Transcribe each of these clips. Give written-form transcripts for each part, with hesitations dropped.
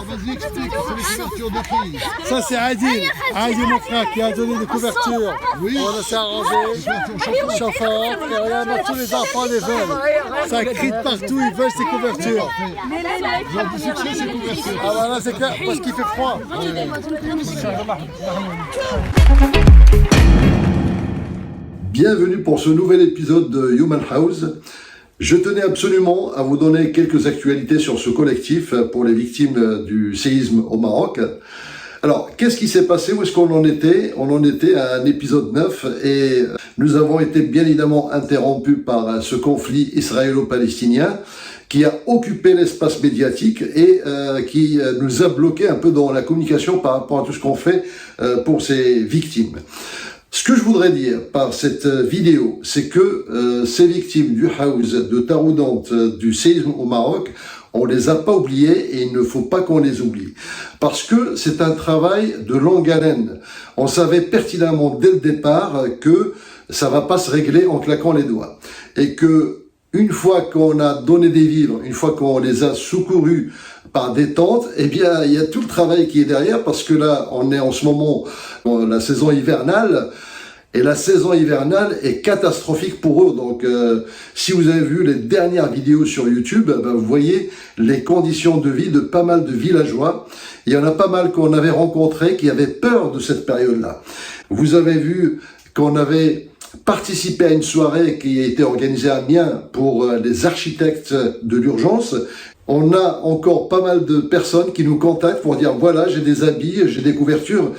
Alors vas-y, explique, c'est les couvertures de qui? Ça c'est Adil, Adil mon frère qui a donné des couvertures. Oui. On s'est arrangé, chauffeur, et regarde tous les enfants les veulent. Ça crie de partout, ils veulent ces couvertures. Ils ont du succès ces couvertures. Ah bah là c'est clair, parce qu'il fait froid. Bienvenue pour ce nouvel épisode de Human House. Je tenais absolument à vous donner quelques actualités sur ce collectif pour les victimes du séisme au Maroc. Alors, qu'est-ce qui s'est passé? Où est-ce qu'on en était? On en était à un épisode 9 et nous avons été bien évidemment interrompus par ce conflit israélo-palestinien qui a occupé l'espace médiatique et qui nous a bloqué un peu dans la communication par rapport à tout ce qu'on fait pour ces victimes. Ce que je voudrais dire par cette vidéo, c'est que ces victimes du House, de Taroudant, du séisme au Maroc, on les a pas oubliées et il ne faut pas qu'on les oublie. Parce que c'est un travail de longue haleine. On savait pertinemment dès le départ que ça va pas se régler en claquant les doigts. Et que une fois qu'on a donné des vivres, une fois qu'on les a secourus par des tentes, eh bien, il y a tout le travail qui est derrière parce que là, on est en ce moment dans la saison hivernale et la saison hivernale est catastrophique pour eux. Donc, si vous avez vu les dernières vidéos sur YouTube, ben, vous voyez les conditions de vie de pas mal de villageois. Il y en a pas mal qu'on avait rencontrés qui avaient peur de cette période-là. Vous avez vu qu'on avait participé à une soirée qui a été organisée à Amiens pour les architectes de l'urgence. On a encore pas mal de personnes qui nous contactent pour dire voilà, j'ai des habits, j'ai des couvertures.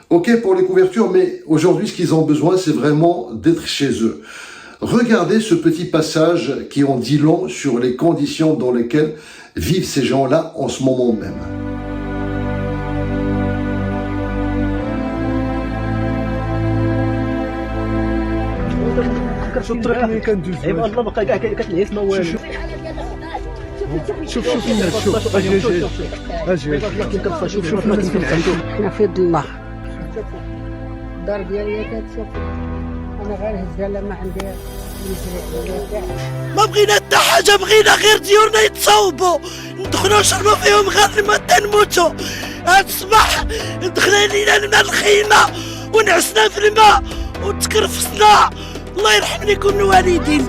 Ok pour les couvertures, mais aujourd'hui ce qu'ils ont besoin c'est vraiment d'être chez eux. Regardez ce petit passage qui en dit long sur les conditions dans lesquelles vivent ces gens-là en ce moment même. شوف الطريق اللي كندوزو ايوا الله بقى كاع كتنعس ما والو شوف الناس شوف اجي شوف ما كنفهم حنا في يد الله الدار ديالي كتشوف انا غير هزها لا ما عندي ما بغينا حتى حاجه بغينا غير ديورنا يتصاوبوا ندخلوا نشربوا فيهم غير ما نموتوا هاد الصباح دخلنا لينا من الخيمه ونعسنا في الماء وتكرفسنا الله يرحم لكم الوالدين.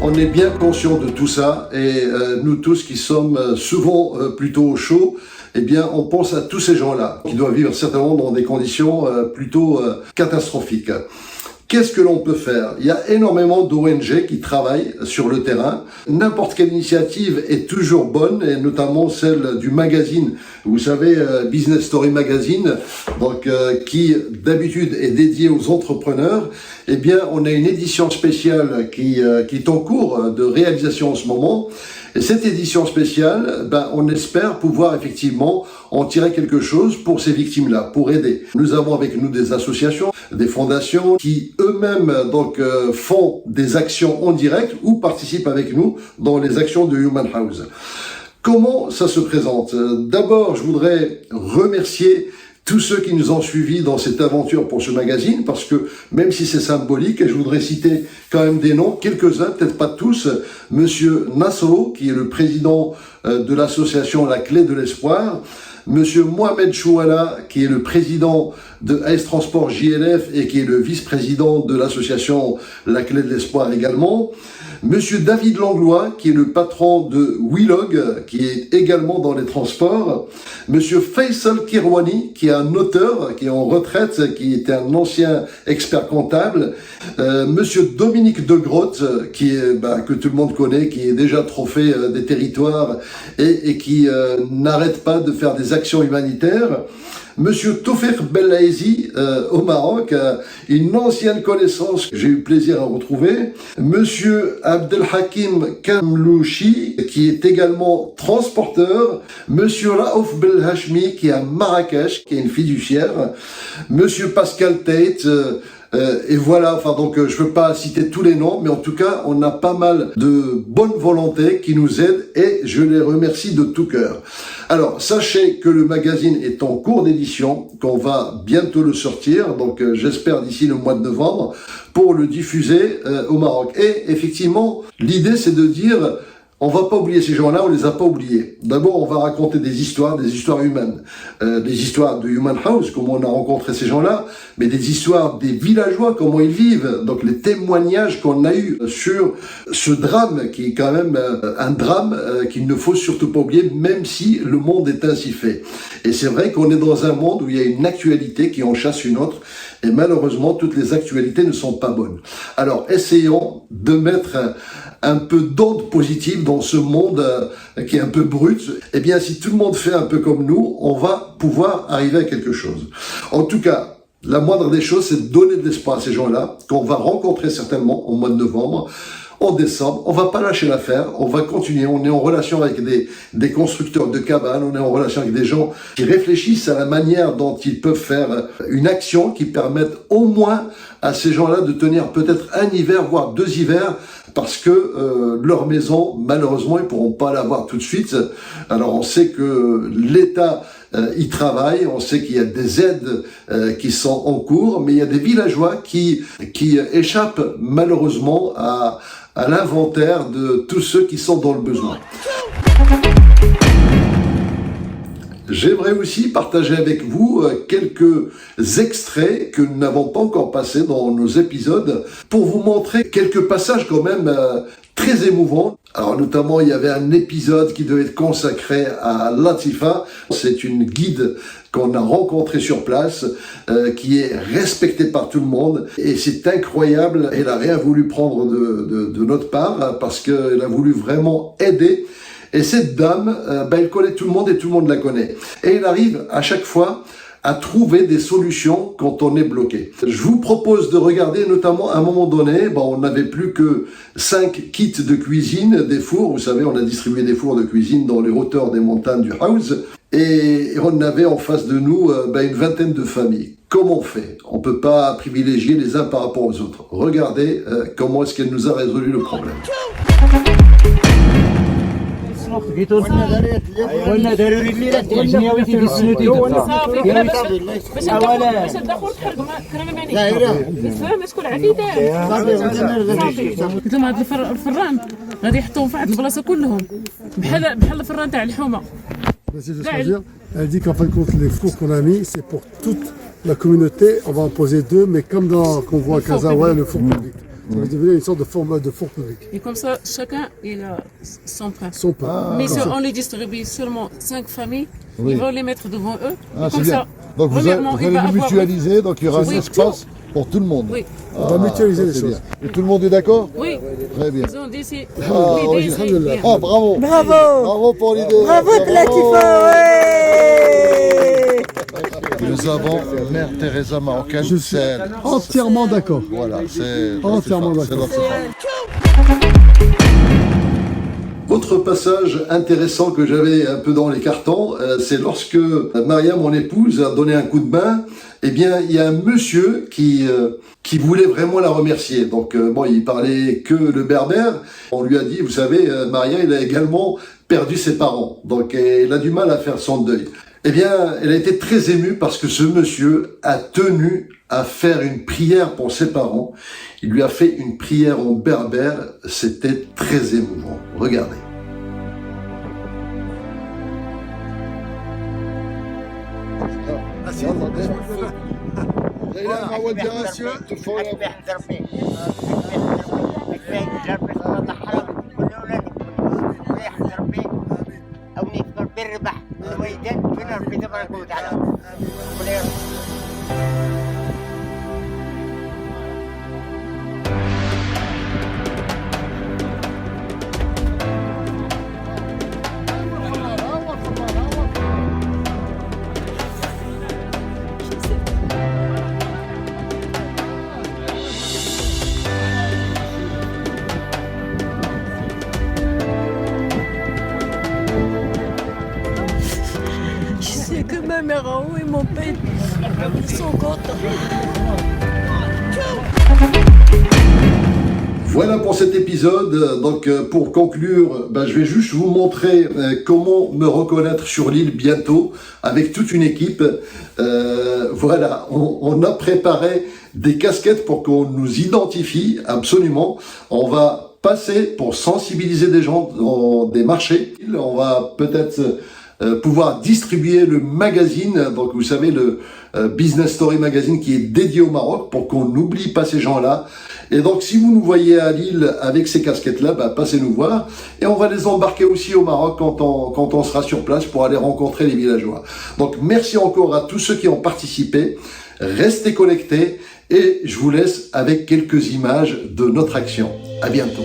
On est bien conscient de tout ça et nous tous qui sommes souvent plutôt chauds, eh bien on pense à tous ces gens-là qui doivent vivre certainement dans des conditions plutôt catastrophiques. Qu'est-ce que l'on peut faire? Il y a énormément d'ONG qui travaillent sur le terrain. N'importe quelle initiative est toujours bonne, et notamment celle du magazine, vous savez, Business Story Magazine, donc qui d'habitude est dédié aux entrepreneurs. Eh bien, on a une édition spéciale qui est en cours de réalisation en ce moment. Et cette édition spéciale, ben, on espère pouvoir effectivement en tirer quelque chose pour ces victimes-là, pour aider. Nous avons avec nous des associations, des fondations qui eux-mêmes donc font des actions en direct ou participent avec nous dans les actions de Human House. Comment ça se présente? D'abord, je voudrais remercier tous ceux qui nous ont suivis dans cette aventure pour ce magazine, parce que même si c'est symbolique, et je voudrais citer quand même des noms, quelques-uns, peut-être pas tous, Monsieur Nassau, qui est le président de l'association La Clé de l'Espoir, Monsieur Mohamed Chouala, qui est le président de AS Transport JLF et qui est le vice-président de l'association La Clé de l'Espoir également, Monsieur David Langlois, qui est le patron de Willog, qui est également dans les transports, Monsieur Faisal Kirwani, qui est un auteur, qui est en retraite, qui était un ancien expert comptable, Monsieur Dominique de Grotte, qui est, que tout le monde connaît, qui est déjà trophée des territoires et qui n'arrête pas de faire des actions humanitaires, Monsieur Toufiq Belaïzi au Maroc, une ancienne connaissance que j'ai eu plaisir à retrouver. Monsieur Abdelhakim Kamlouchi, qui est également transporteur. Monsieur Raouf Belhachmi, qui est à Marrakech, qui est une fiduciaire. Monsieur Pascal Tate, Et voilà, enfin donc je veux pas citer tous les noms, mais en tout cas, on a pas mal de bonne volonté qui nous aident et je les remercie de tout cœur. Alors, sachez que le magazine est en cours d'édition, qu'on va bientôt le sortir, donc j'espère d'ici le mois de novembre, pour le diffuser au Maroc. Et effectivement, l'idée c'est de dire... On va pas oublier ces gens-là, on les a pas oubliés. D'abord, on va raconter des histoires humaines, des histoires de Human House, comment on a rencontré ces gens-là, mais des histoires des villageois, comment ils vivent, donc les témoignages qu'on a eus sur ce drame, qui est quand même un drame qu'il ne faut surtout pas oublier, même si le monde est ainsi fait. Et c'est vrai qu'on est dans un monde où il y a une actualité qui en chasse une autre, et malheureusement, toutes les actualités ne sont pas bonnes. Alors, essayons de mettre un peu d'onde positive dans ce monde qui est un peu brut. Eh bien, si tout le monde fait un peu comme nous, on va pouvoir arriver à quelque chose. En tout cas, la moindre des choses, c'est de donner de l'espoir à ces gens-là, qu'on va rencontrer certainement au mois de novembre, en décembre. On va pas lâcher l'affaire, on va continuer. On est en relation avec des constructeurs de cabanes, on est en relation avec des gens qui réfléchissent à la manière dont ils peuvent faire une action qui permette au moins à ces gens-là de tenir peut-être un hiver, voire 2 hivers, parce que leur maison, malheureusement, ils pourront pas l'avoir tout de suite. Alors on sait que l'État y travaille, on sait qu'il y a des aides qui sont en cours, mais il y a des villageois qui échappent malheureusement à l'inventaire de tous ceux qui sont dans le besoin. J'aimerais aussi partager avec vous quelques extraits que nous n'avons pas encore passés dans nos épisodes pour vous montrer quelques passages quand même très émouvants. Alors notamment, il y avait un épisode qui devait être consacré à Latifa. C'est une guide qu'on a rencontrée sur place, qui est respectée par tout le monde. Et c'est incroyable, elle a rien voulu prendre de notre part parce qu'elle a voulu vraiment aider. Et cette dame, elle connaît tout le monde et tout le monde la connaît. Et elle arrive à chaque fois à trouver des solutions quand on est bloqué. Je vous propose de regarder notamment à un moment donné, on n'avait plus que 5 kits de cuisine, des fours. Vous savez, on a distribué des fours de cuisine dans les hauteurs des montagnes du House. Et on avait en face de nous une vingtaine de familles. Comment on fait? On peut pas privilégier les uns par rapport aux autres. Regardez comment est-ce qu'elle nous a résolu le problème. قلنا ضروري اللي تجني ويتي في السنوتي باش ندخل الحرق كرنا فاهم شكون عفيتان صافي قلت لهم هاد الفران غادي يحطوهم في واحد البلاصه كلهم بحال الفران تاع الحومه. Elle dit qu'en fin de compte, les fours qu'on a mis, c'est pour toute la communauté. On va en poser 2, mais comme qu'on voit à Kazawa, le four public. Ça va devenir une sorte de four public. Et comme ça, chacun il a son pain. Son pain. Mais si on les distribue seulement 5 familles, ils vont les mettre devant eux. Comme ça, donc vous allez les mutualiser, donc il y aura un espace pour tout le monde. Oui. On va mutualiser les choses. Et tout le monde est d'accord? Oui. Très bien. Ils ont dit c'est Bravo. Bravo pour l'idée. Bravo de Latifa, Nous avons Mère Teresa marocaine. Je suis entièrement d'accord. Voilà, c'est entièrement d'accord. Autre passage intéressant que j'avais un peu dans les cartons, c'est lorsque Maria, mon épouse, a donné un coup de main. Eh bien, il y a un monsieur qui voulait vraiment la remercier. Donc, il parlait que le berbère. On lui a dit, vous savez, Maria, il a également perdu ses parents. Donc, elle a du mal à faire son deuil. Eh bien, elle a été très émue parce que ce monsieur a tenu à faire une prière pour ses parents. Il lui a fait une prière en berbère. C'était très émouvant. Regardez. que ma mère en haut et mon père sont contents. Voilà pour cet épisode. Donc pour conclure, je vais juste vous montrer comment me reconnaître sur l'île bientôt avec toute une équipe. Voilà, on a préparé des casquettes pour qu'on nous identifie absolument. On va passer pour sensibiliser des gens dans des marchés. On va peut-être pouvoir distribuer le magazine, donc vous savez le Business Story Magazine qui est dédié au Maroc pour qu'on n'oublie pas ces gens-là. Et donc si vous nous voyez à Lille avec ces casquettes-là, passez nous voir et on va les embarquer aussi au Maroc quand on sera sur place pour aller rencontrer les villageois. Donc merci encore à tous ceux qui ont participé, restez connectés et je vous laisse avec quelques images de notre action. À bientôt.